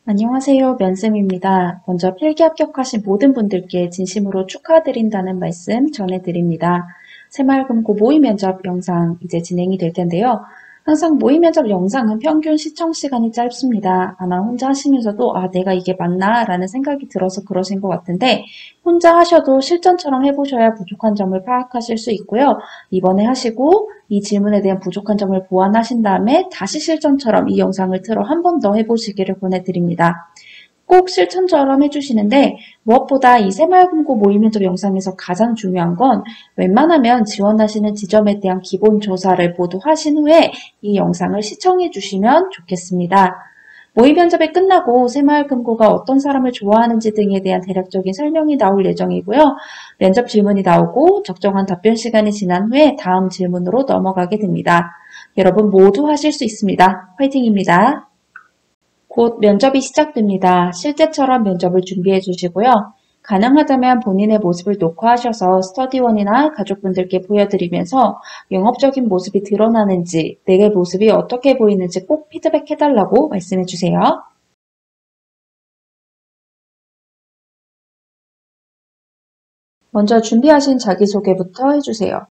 안녕하세요. 면쌤입니다. 먼저 필기 합격하신 모든 분들께 진심으로 축하드린다는 말씀 전해드립니다. 새마을금고 모의 면접 영상 이제 진행이 될 텐데요. 항상 모의 면접 영상은 평균 시청 시간이 짧습니다. 아마 혼자 하시면서도 내가 이게 맞나? 라는 생각이 들어서 그러신 것 같은데 혼자 하셔도 실전처럼 해보셔야 부족한 점을 파악하실 수 있고요. 이번에 하시고 이 질문에 대한 부족한 점을 보완하신 다음에 다시 실전처럼 이 영상을 틀어 한 번 더 해보시기를 권해드립니다. 꼭 실천처럼 해주시는데 무엇보다 이 새마을금고 모의면접 영상에서 가장 중요한 건 웬만하면 지원하시는 지점에 대한 기본 조사를 모두 하신 후에 이 영상을 시청해 주시면 좋겠습니다. 모의 면접이 끝나고 새마을금고가 어떤 사람을 좋아하는지 등에 대한 대략적인 설명이 나올 예정이고요. 면접 질문이 나오고 적정한 답변 시간이 지난 후에 다음 질문으로 넘어가게 됩니다. 여러분 모두 하실 수 있습니다. 화이팅입니다. 곧 면접이 시작됩니다. 실제처럼 면접을 준비해 주시고요. 가능하다면 본인의 모습을 녹화하셔서 스터디원이나 가족분들께 보여드리면서 영업적인 모습이 드러나는지, 내 모습이 어떻게 보이는지 꼭 피드백해달라고 말씀해 주세요. 먼저 준비하신 자기소개부터 해주세요.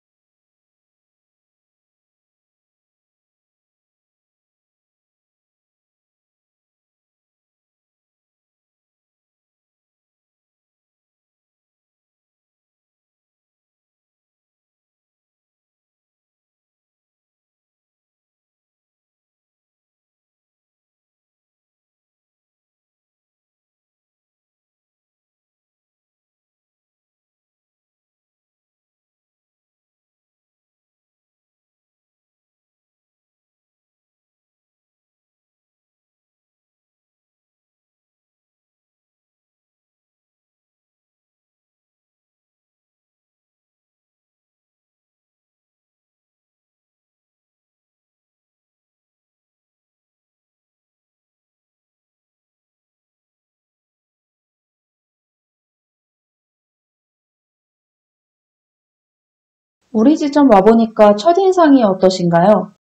우리 지점 와보니까 첫인상이 어떠신가요?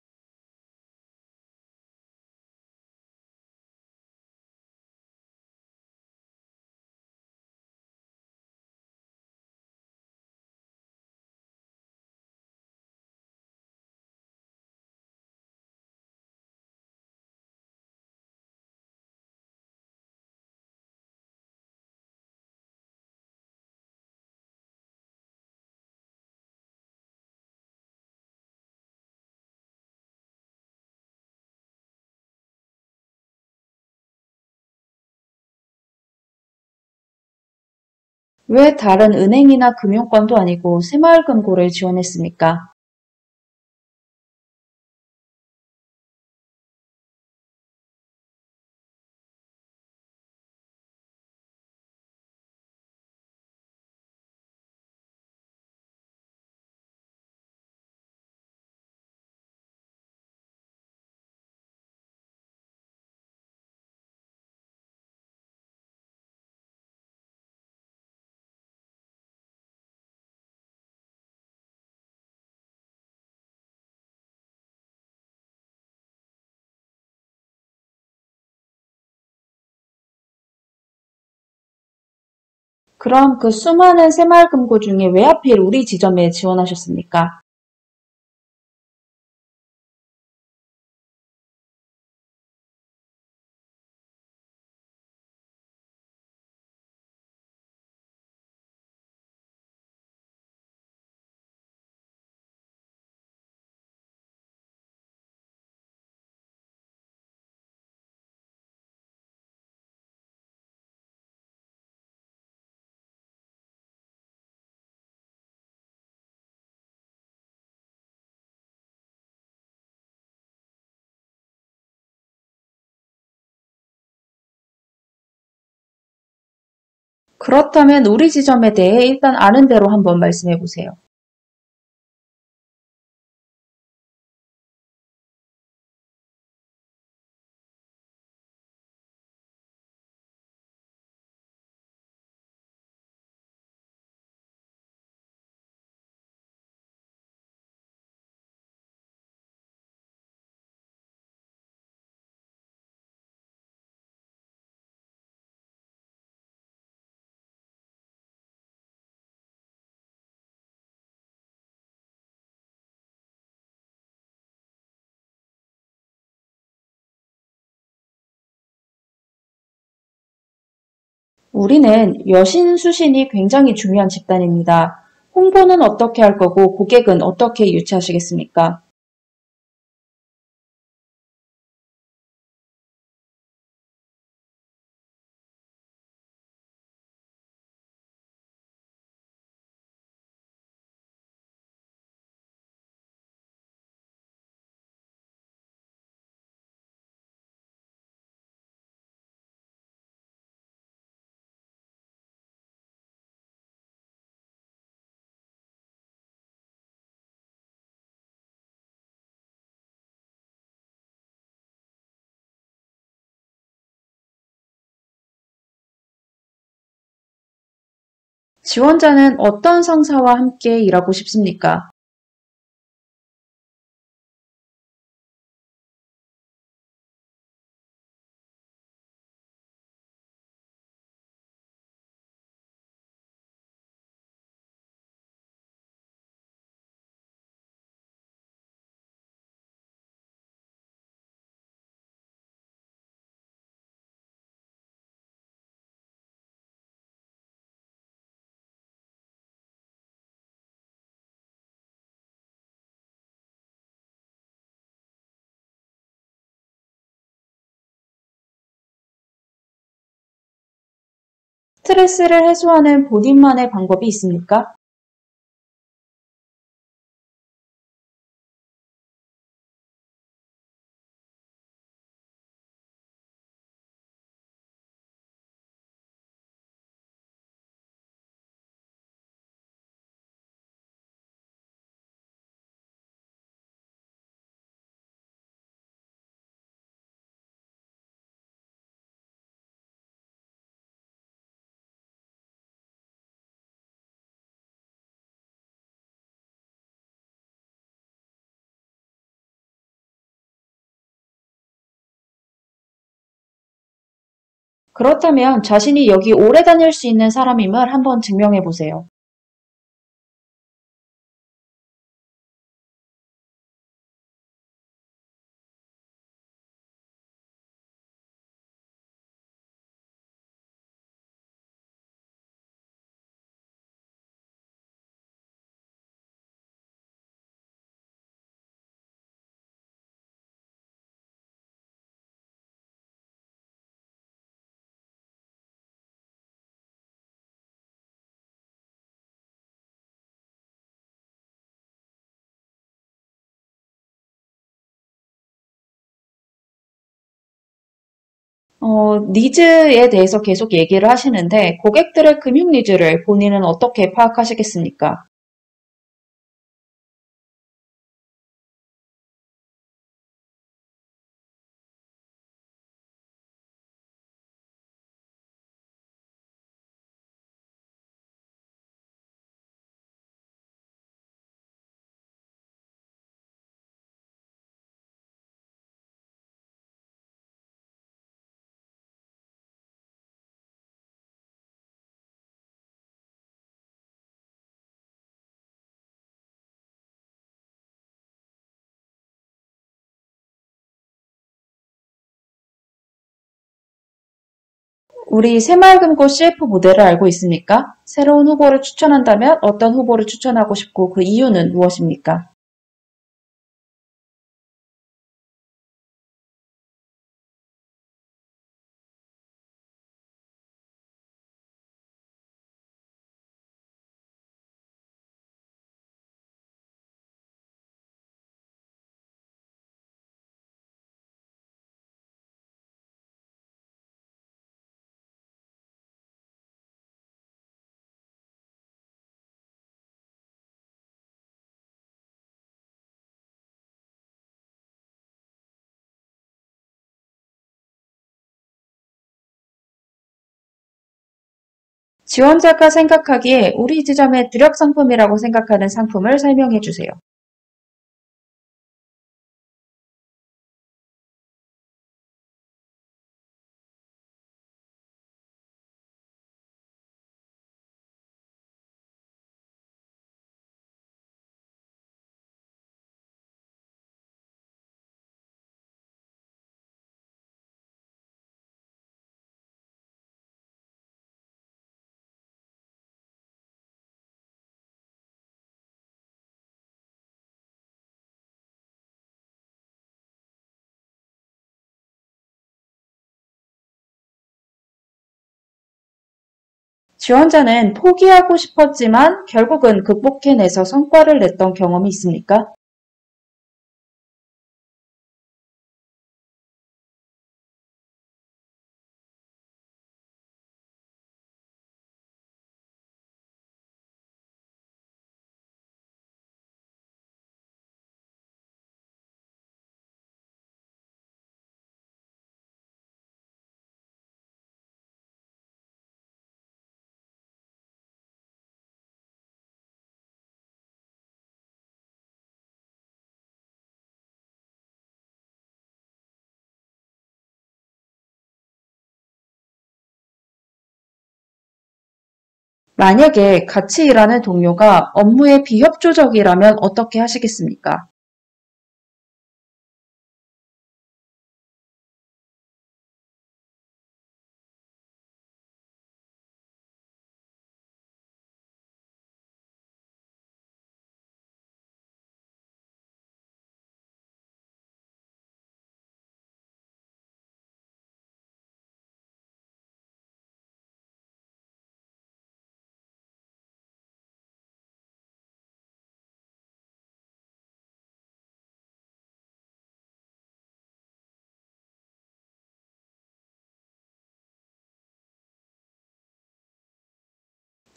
왜 다른 은행이나 금융권도 아니고 새마을금고를 지원했습니까? 그럼 그 수많은 새마을금고 중에 왜 하필 우리 지점에 지원하셨습니까? 그렇다면 우리 지점에 대해 일단 아는 대로 한번 말씀해 보세요. 우리는 여신 수신이 굉장히 중요한 집단입니다. 홍보는 어떻게 할 거고 고객은 어떻게 유치하시겠습니까? 지원자는 어떤 상사와 함께 일하고 싶습니까? 스트레스를 해소하는 본인만의 방법이 있습니까? 그렇다면 자신이 여기 오래 다닐 수 있는 사람임을 한번 증명해 보세요. 니즈에 대해서 계속 얘기를 하시는데 고객들의 금융 니즈를 본인은 어떻게 파악하시겠습니까? 우리 새마을금고 CF 모델을 알고 있습니까? 새로운 후보를 추천한다면 어떤 후보를 추천하고 싶고 그 이유는 무엇입니까? 지원자가 생각하기에 우리 지점의 주력 상품이라고 생각하는 상품을 설명해 주세요. 지원자는 포기하고 싶었지만 결국은 극복해내서 성과를 냈던 경험이 있습니까? 만약에 같이 일하는 동료가 업무에 비협조적이라면 어떻게 하시겠습니까?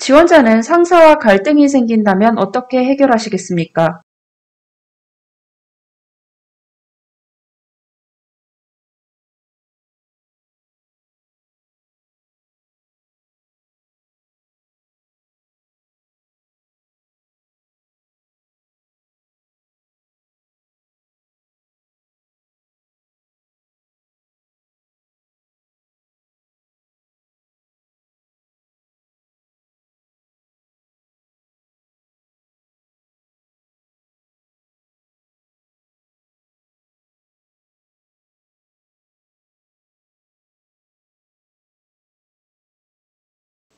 지원자는 상사와 갈등이 생긴다면 어떻게 해결하시겠습니까?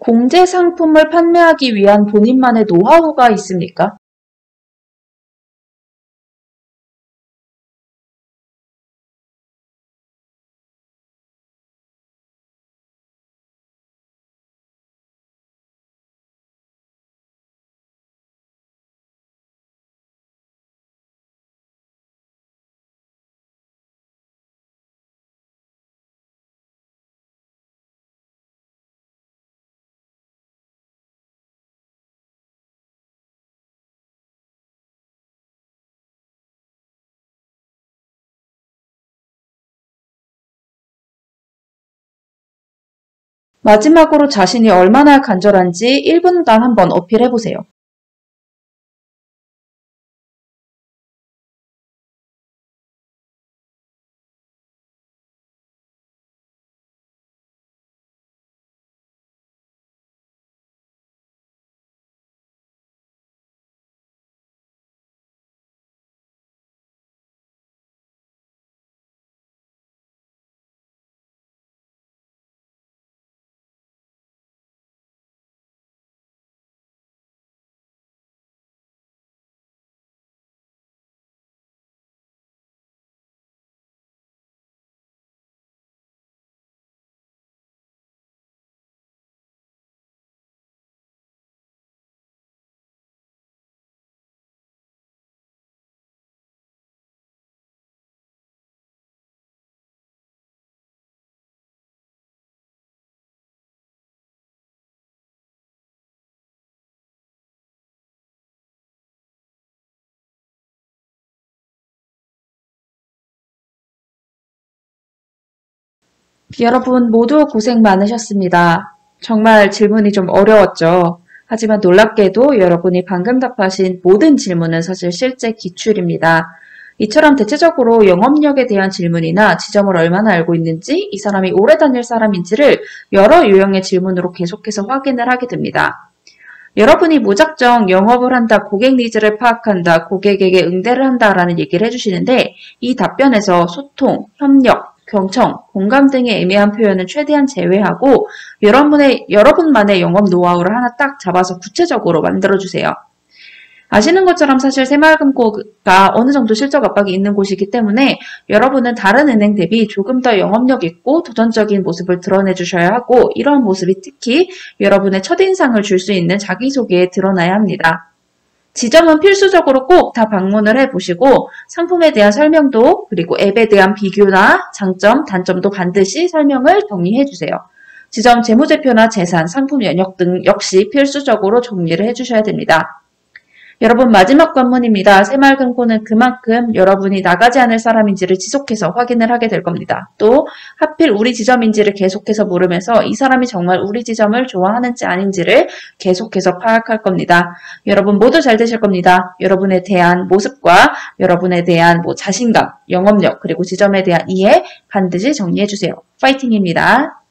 공제 상품을 판매하기 위한 본인만의 노하우가 있습니까? 마지막으로 자신이 얼마나 간절한지 1분간 한번 어필해보세요. 여러분 모두 고생 많으셨습니다. 정말 질문이 좀 어려웠죠. 하지만 놀랍게도 여러분이 방금 답하신 모든 질문은 사실 실제 기출입니다. 이처럼 대체적으로 영업력에 대한 질문이나 지점을 얼마나 알고 있는지, 이 사람이 오래 다닐 사람인지를 여러 유형의 질문으로 계속해서 확인을 하게 됩니다. 여러분이 무작정 영업을 한다, 고객 니즈를 파악한다, 고객에게 응대를 한다라는 얘기를 해주시는데, 이 답변에서 소통, 협력, 경청, 공감 등의 애매한 표현은 최대한 제외하고 여러분만의 영업 노하우를 하나 딱 잡아서 구체적으로 만들어주세요. 아시는 것처럼 사실 새마을금고가 어느 정도 실적 압박이 있는 곳이기 때문에 여러분은 다른 은행 대비 조금 더 영업력 있고 도전적인 모습을 드러내 주셔야 하고 이러한 모습이 특히 여러분의 첫인상을 줄 수 있는 자기소개에 드러나야 합니다. 지점은 필수적으로 꼭 다 방문을 해보시고 상품에 대한 설명도 그리고 앱에 대한 비교나 장점, 단점도 반드시 설명을 정리해주세요. 지점 재무제표나 재산, 상품 연역 등 역시 필수적으로 정리를 해주셔야 됩니다. 여러분 마지막 관문입니다. 새마을금고는 그만큼 여러분이 나가지 않을 사람인지를 지속해서 확인을 하게 될 겁니다. 또 하필 우리 지점인지를 계속해서 물으면서 이 사람이 정말 우리 지점을 좋아하는지 아닌지를 계속해서 파악할 겁니다. 여러분 모두 잘 되실 겁니다. 여러분에 대한 모습과 여러분에 대한 자신감, 영업력 그리고 지점에 대한 이해 반드시 정리해 주세요. 파이팅입니다.